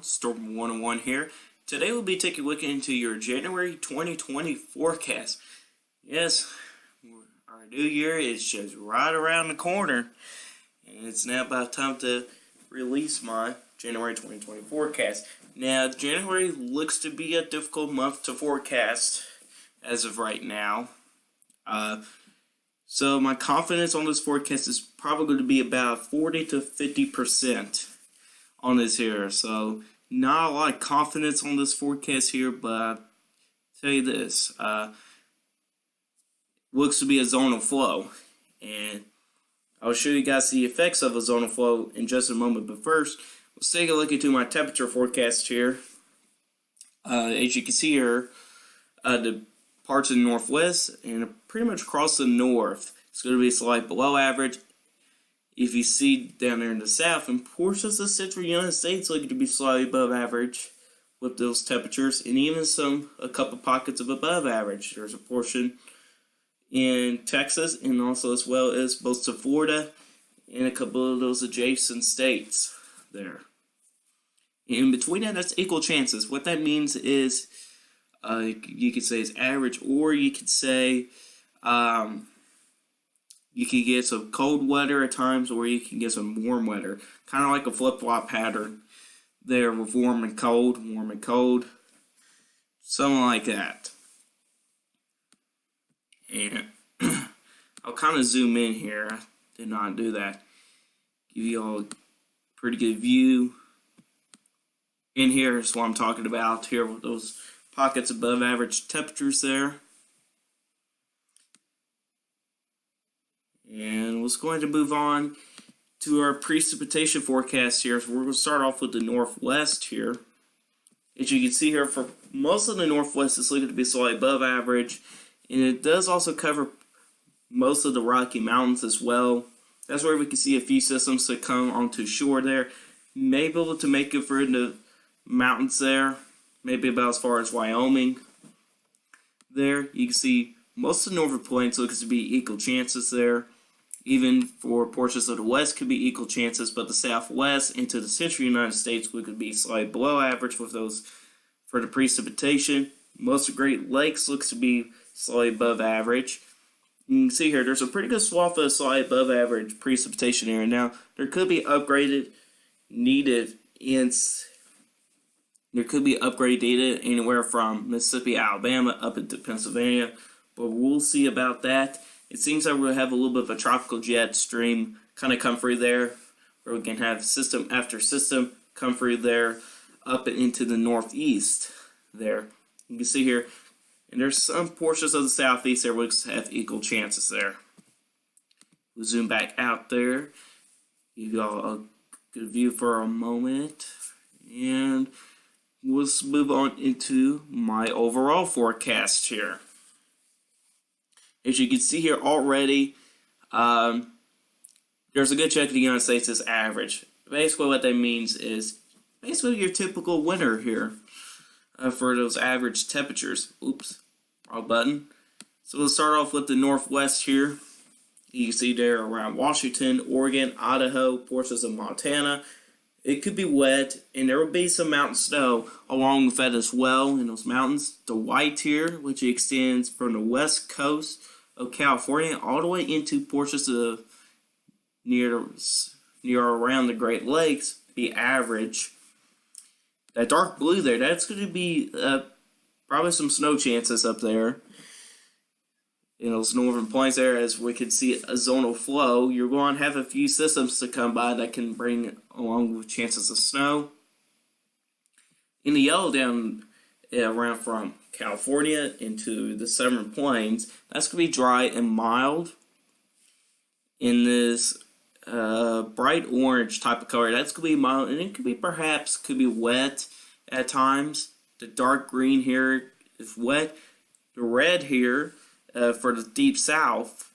Storm 101 here. Today we'll be taking a look into your January 2020 forecast. Yes, our new year is just right around the corner, and it's now about time to release my January 2020 forecast. Now, January looks to be a difficult month to forecast as of right now. So my confidence on this forecast is probably going to be about 40 to 50% on this here. So not a lot of confidence on this forecast here, but I'll tell you this, looks to be a zonal flow, and I'll show you guys the effects of a zonal flow in just a moment. But first, let's take a look into my temperature forecast here. As you can see here, the parts of the northwest and pretty much across the north, it's going to be slightly below average. If you see down there in the south, and portions of the central United States looking to be slightly above average with those temperatures, and even a couple pockets of above average. There's a portion in Texas, and also as well as both to Florida and a couple of those adjacent states there. In between that, that's equal chances. What that means is, you could say it's average, or you could say you can get some cold weather at times, or you can get some warm weather. Kind of like a flip-flop pattern there with warm and cold, something like that. And I'll kind of zoom in here. I did not do that. Give you all a pretty good view. In here is what I'm talking about here with those pockets above average temperatures there. And let's go ahead and move on to our precipitation forecast here. So we're going to start off with the northwest here. As you can see here, for most of the northwest, it's looking to be slightly above average. And it does also cover most of the Rocky Mountains as well. That's where we can see a few systems that come onto shore there. May be able to make it through the mountains there. Maybe about as far as Wyoming. There, you can see most of the northern plains looks to be equal chances there. Even for portions of the west could be equal chances, but the southwest into the central United States could be slightly below average with those for the precipitation. Most of the Great Lakes looks to be slightly above average. You can see here, there's a pretty good swath of slightly above average precipitation area. Now, there could be upgraded needed anywhere from Mississippi, Alabama, up into Pennsylvania, but we'll see about that. It seems like we'll have a little bit of a tropical jet stream kind of come through there, where we can have system after system come through there up and into the northeast there. You can see here, and there's some portions of the southeast there which have equal chances there. We'll zoom back out there, give y'all a good view for a moment, and let's move on into my overall forecast here. As you can see here already, there's a good chunk of the United States is average. Basically what that means is basically your typical winter here for those average temperatures. Oops, wrong button. So we'll start off with the northwest here. You can see there around Washington, Oregon, Idaho, portions of Montana. It could be wet, and there will be some mountain snow along with that as well in those mountains. The white here, which extends from the west coast of California all the way into portions of near around the Great Lakes, be average. That dark blue there, that's going to be probably some snow chances up there in those northern plains there. As we can see a zonal flow, you're going to have a few systems to come by that can bring along with chances of snow. In the yellow down around from California into the southern plains, that's going to be dry and mild. In this bright orange type of color, that's going to be mild, and it could be wet at times. The dark green here is wet. The red here for the deep south,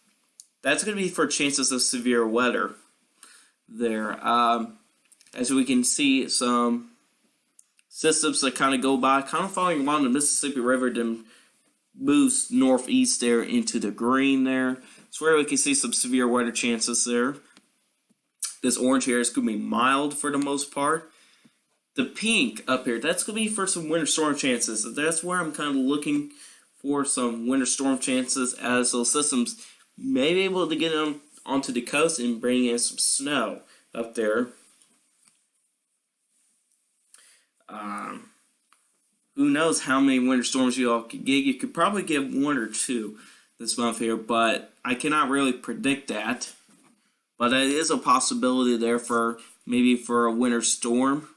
that's going to be for chances of severe weather there. As we can see, some systems that kind of go by, kind of following along the Mississippi River, then moves northeast there into the green there. It's where we can see some severe weather chances there. This orange here is going to be mild for the most part. the pink up here, that's going to be for some winter storm chances. That's where I'm kind of looking for some winter storm chances, as those systems may be able to get onto the coast and bring in some snow up there. Who knows how many winter storms you all could get. You could probably get 1 or 2 this month here, but I cannot really predict that. But it is a possibility there for maybe for a winter storm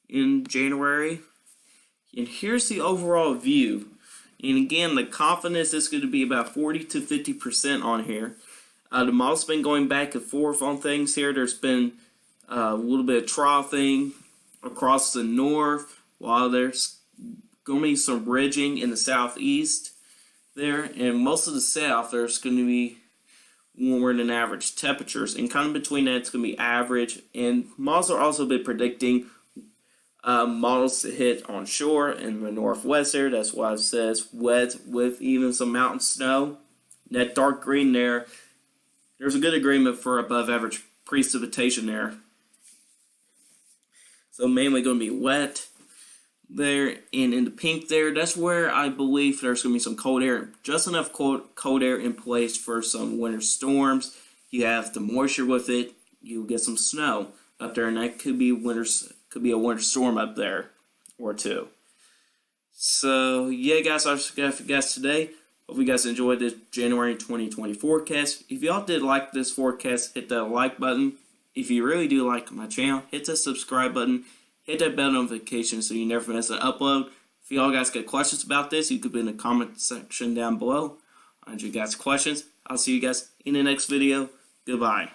in January. And here's the overall view. And again, the confidence is going to be about 40 to 50% on here. The model's been going back and forth on things here. There's been a little bit of troughing across the north, while there's going to be some ridging in the southeast there. And most of the south, there's going to be warmer than average temperatures. And kind of between that, it's going to be average. And models are also been predicting models to hit on shore in the northwest there. That's why it says wet with even some mountain snow. That dark green there, there's a good agreement for above average precipitation there. So mainly going to be wet there, and in the pink there, that's where I believe there's going to be some cold air. Just enough cold air in place for some winter storms. You have the moisture with it. You get some snow up there, and that could be a winter storm up there or 2. So yeah, guys, I've got for you guys today. Hope you guys enjoyed this January 2020 forecast. If y'all did like this forecast, hit that like button. If you really do like my channel, hit the subscribe button. Hit that bell notification so you never miss an upload. If y'all guys got questions about this, you could put in the comment section down below. I answer you guys' questions. I'll see you guys in the next video. Goodbye.